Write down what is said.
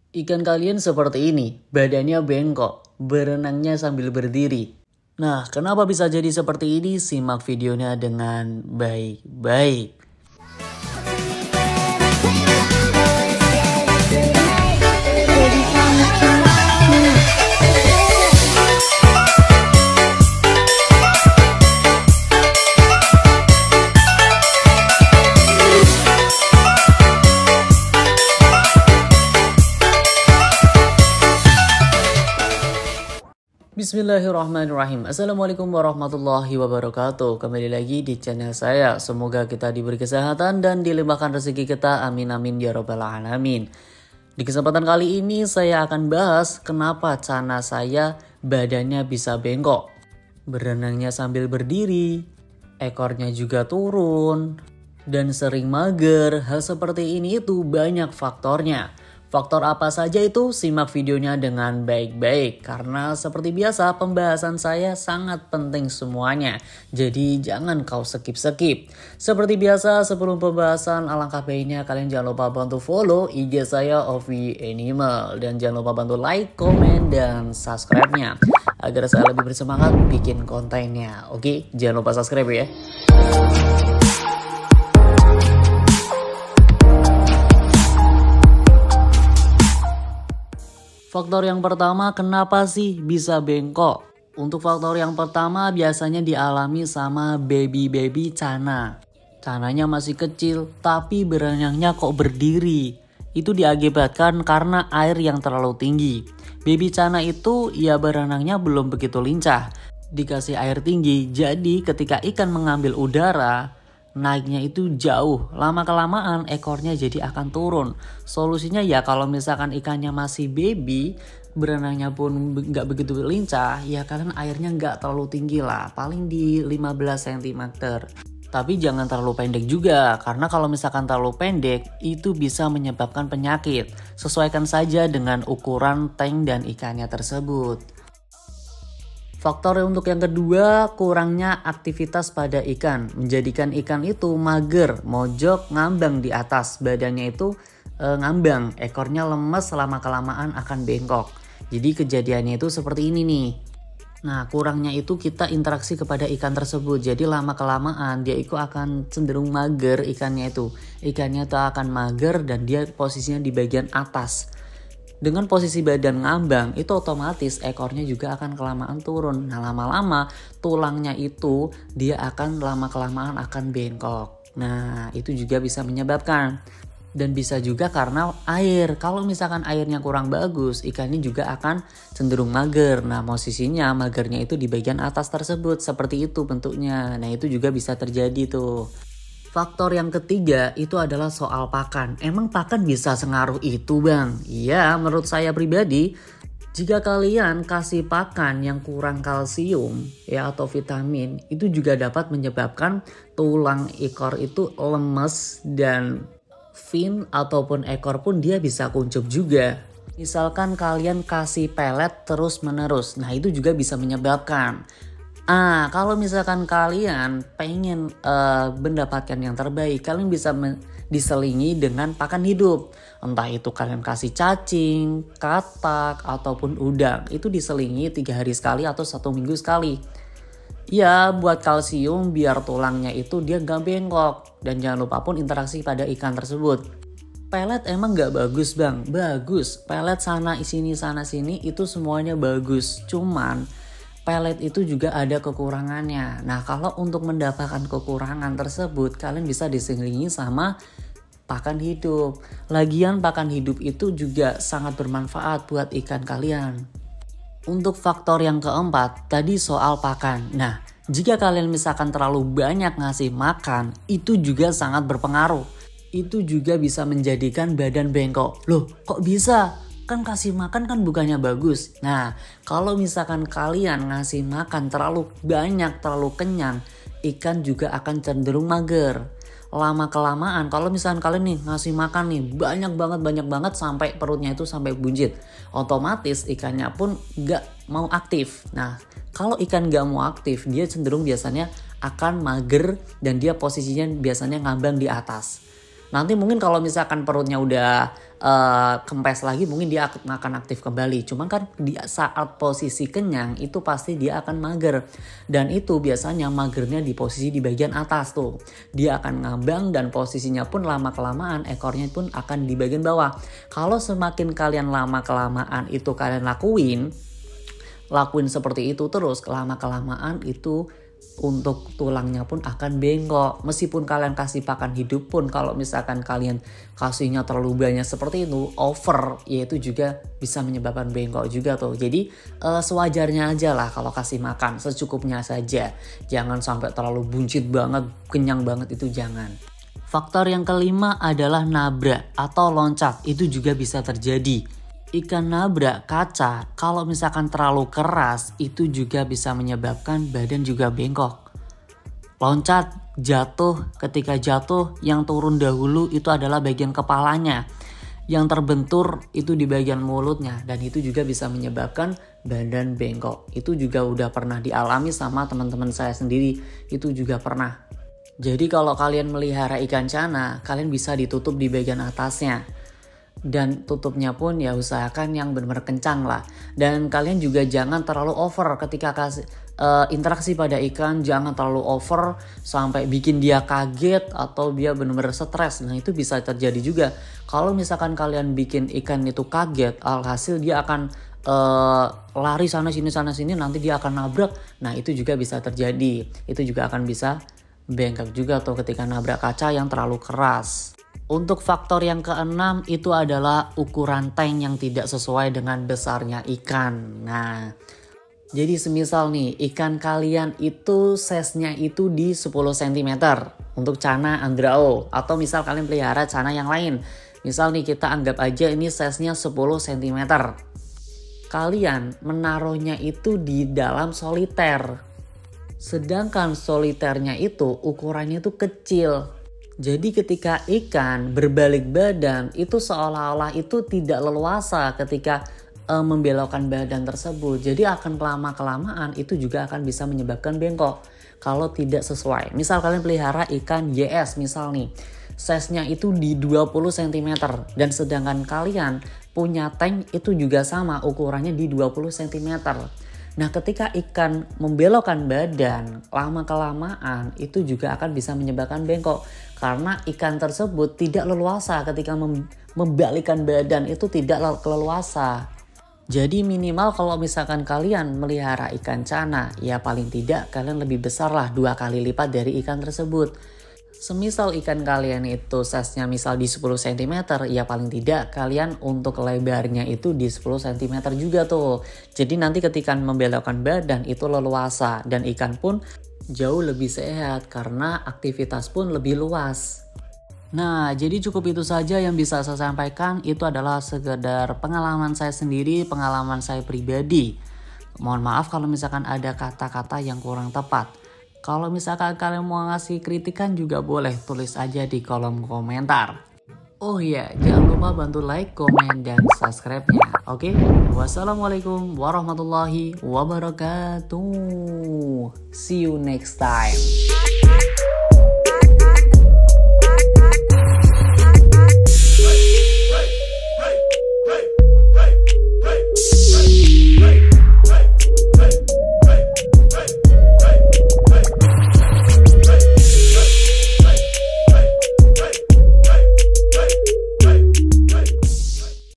Ikan kalian seperti ini, badannya bengkok, berenangnya sambil berdiri. Nah, kenapa bisa jadi seperti ini? Simak videonya dengan baik-baik. Bismillahirrahmanirrahim. Assalamualaikum warahmatullahi wabarakatuh. Kembali lagi di channel saya. Semoga kita diberi kesehatan dan dilimpahkan rezeki kita. Amin amin ya rabbal alamin. Di kesempatan kali ini saya akan bahas kenapa cana saya badannya bisa bengkok. Berenangnya sambil berdiri, ekornya juga turun, dan sering mager. Hal seperti ini itu banyak faktornya. Faktor apa saja itu? Simak videonya dengan baik-baik. Karena seperti biasa pembahasan saya sangat penting semuanya. Jadi jangan kau skip-skip. Seperti biasa sebelum pembahasan alangkah baiknya kalian jangan lupa bantu follow IG saya Ovi Animal. Dan jangan lupa bantu like, komen, dan subscribe-nya. Agar saya lebih bersemangat bikin kontennya. Oke, jangan lupa subscribe ya. Faktor yang pertama, kenapa sih bisa bengkok? Untuk faktor yang pertama biasanya dialami sama baby cana. Cananya masih kecil tapi berenangnya kok berdiri. Itu diakibatkan karena air yang terlalu tinggi. Baby cana itu ya berenangnya belum begitu lincah. Dikasih air tinggi, jadi ketika ikan mengambil udara, naiknya itu jauh, lama-kelamaan ekornya jadi akan turun. Solusinya ya kalau misalkan ikannya masih baby, berenangnya pun nggak begitu lincah, ya kalian airnya nggak terlalu tinggi lah, paling di 15 cm. Tapi jangan terlalu pendek juga, karena kalau misalkan terlalu pendek, itu bisa menyebabkan penyakit. Sesuaikan saja dengan ukuran tank dan ikannya tersebut. Faktor untuk yang kedua, kurangnya aktivitas pada ikan. Menjadikan ikan itu mager, mojok, ngambang di atas. Badannya itu ngambang, ekornya lemes, lama-kelamaan akan bengkok. Jadi kejadiannya itu seperti ini nih. Nah, kurangnya itu kita interaksi kepada ikan tersebut. Jadi lama-kelamaan dia itu akan cenderung mager ikannya itu. Ikannya itu akan mager dan dia posisinya di bagian atas. Dengan posisi badan ngambang, itu otomatis ekornya juga akan kelamaan turun. Nah, lama-lama tulangnya itu dia akan lama-kelamaan akan bengkok. Nah, itu juga bisa menyebabkan. Dan bisa juga karena air. Kalau misalkan airnya kurang bagus, ikannya juga akan cenderung mager. Nah, posisinya magernya itu di bagian atas tersebut. Seperti itu bentuknya. Nah, itu juga bisa terjadi tuh. Faktor yang ketiga itu adalah soal pakan. Emang pakan bisa sengaruh itu bang? Iya, menurut saya pribadi, jika kalian kasih pakan yang kurang kalsium ya atau vitamin, itu juga dapat menyebabkan tulang ekor itu lemes dan fin ataupun ekor pun dia bisa kuncup juga. Misalkan kalian kasih pelet terus menerus, nah itu juga bisa menyebabkan. Kalau misalkan kalian pengen mendapatkan yang terbaik, kalian bisa diselingi dengan pakan hidup. Entah itu kalian kasih cacing, katak, ataupun udang. Itu diselingi 3 hari sekali atau 1 minggu sekali. Ya, buat kalsium biar tulangnya itu dia gak bengkok. Dan jangan lupa pun interaksi pada ikan tersebut. Pelet emang gak bagus bang? Bagus. Pelet sana sini itu semuanya bagus. Cuman pelet itu juga ada kekurangannya. Nah, kalau untuk mendapatkan kekurangan tersebut, kalian bisa diselingi sama pakan hidup. Lagian pakan hidup itu juga sangat bermanfaat buat ikan kalian. Untuk faktor yang keempat, tadi soal pakan. Nah, jika kalian misalkan terlalu banyak ngasih makan, itu juga sangat berpengaruh. Itu juga bisa menjadikan badan bengkok. Loh, kok bisa? Kan kasih makan kan bukannya bagus. Nah, kalau misalkan kalian ngasih makan terlalu banyak, terlalu kenyang, ikan juga akan cenderung mager. Lama-kelamaan kalau misalkan kalian nih ngasih makan nih banyak banget sampai perutnya itu sampai buncit, otomatis ikannya pun gak mau aktif. Nah, kalau ikan gak mau aktif, dia cenderung biasanya akan mager dan dia posisinya biasanya ngambang di atas. Nanti mungkin kalau misalkan perutnya udah kempes lagi mungkin dia akan aktif kembali. Cuman kan di saat posisi kenyang itu pasti dia akan mager. Dan itu biasanya magernya di posisi di bagian atas tuh. Dia akan ngambang dan posisinya pun lama-kelamaan ekornya pun akan di bagian bawah. Kalau semakin kalian lama-kelamaan itu kalian lakuin seperti itu terus, lama-kelamaan itu untuk tulangnya pun akan bengkok. Meskipun kalian kasih pakan hidup pun, kalau misalkan kalian kasihnya terlalu banyak seperti itu, over, ya itu juga bisa menyebabkan bengkok juga tuh. Jadi sewajarnya aja lah kalau kasih makan, secukupnya saja. Jangan sampai terlalu buncit banget, kenyang banget, itu jangan. Faktor yang kelima adalah nabrak atau loncat, itu juga bisa terjadi. Ikan nabrak kaca kalau misalkan terlalu keras itu juga bisa menyebabkan badan juga bengkok. Loncat, jatuh, ketika jatuh yang turun dahulu itu adalah bagian kepalanya. Yang terbentur itu di bagian mulutnya dan itu juga bisa menyebabkan badan bengkok. Itu juga udah pernah dialami sama teman-teman saya sendiri, itu juga pernah. Jadi kalau kalian melihara ikan cana, kalian bisa ditutup di bagian atasnya. Dan tutupnya pun ya usahakan yang benar-benar kencang lah. Dan kalian juga jangan terlalu over ketika kasih interaksi pada ikan. Jangan terlalu over sampai bikin dia kaget atau dia benar-benar stres. Nah itu bisa terjadi juga. Kalau misalkan kalian bikin ikan itu kaget, alhasil dia akan lari sana sini nanti dia akan nabrak. Nah itu juga bisa terjadi. Itu juga akan bisa bengkak juga tuh ketika nabrak kaca yang terlalu keras. Untuk faktor yang keenam itu adalah ukuran tank yang tidak sesuai dengan besarnya ikan. Nah, jadi semisal nih ikan kalian itu size-nya itu di 10 cm untuk cana Andrao. Atau misal kalian pelihara cana yang lain. Misal nih kita anggap aja ini size-nya 10 cm. Kalian menaruhnya itu di dalam soliter. Sedangkan soliternya itu ukurannya itu kecil. Jadi ketika ikan berbalik badan itu seolah-olah itu tidak leluasa ketika membelokkan badan tersebut. Jadi akan lama-kelamaan itu juga akan bisa menyebabkan bengkok kalau tidak sesuai. Misal kalian pelihara ikan YS misal nih, size-nya itu di 20 cm dan sedangkan kalian punya tank itu juga sama ukurannya di 20 cm. Nah ketika ikan membelokkan badan lama-kelamaan itu juga akan bisa menyebabkan bengkok. Karena ikan tersebut tidak leluasa ketika membalikkan badan itu tidak leluasa. Jadi minimal kalau misalkan kalian melihara ikan cana ya paling tidak kalian lebih besar lah 2 kali lipat dari ikan tersebut. Semisal ikan kalian itu size-nya misal di 10 cm, ya paling tidak kalian untuk lebarnya itu di 10 cm juga tuh. Jadi nanti ketika membelokkan badan itu leluasa dan ikan pun jauh lebih sehat karena aktivitas pun lebih luas. Nah, jadi cukup itu saja yang bisa saya sampaikan. Itu adalah sekedar pengalaman saya sendiri, pengalaman saya pribadi. Mohon maaf kalau misalkan ada kata-kata yang kurang tepat. Kalau misalkan kalian mau ngasih kritikan juga boleh tulis aja di kolom komentar. Oh iya, jangan lupa bantu like, komen, dan subscribe-nya. Oke? Wassalamualaikum warahmatullahi wabarakatuh. See you next time.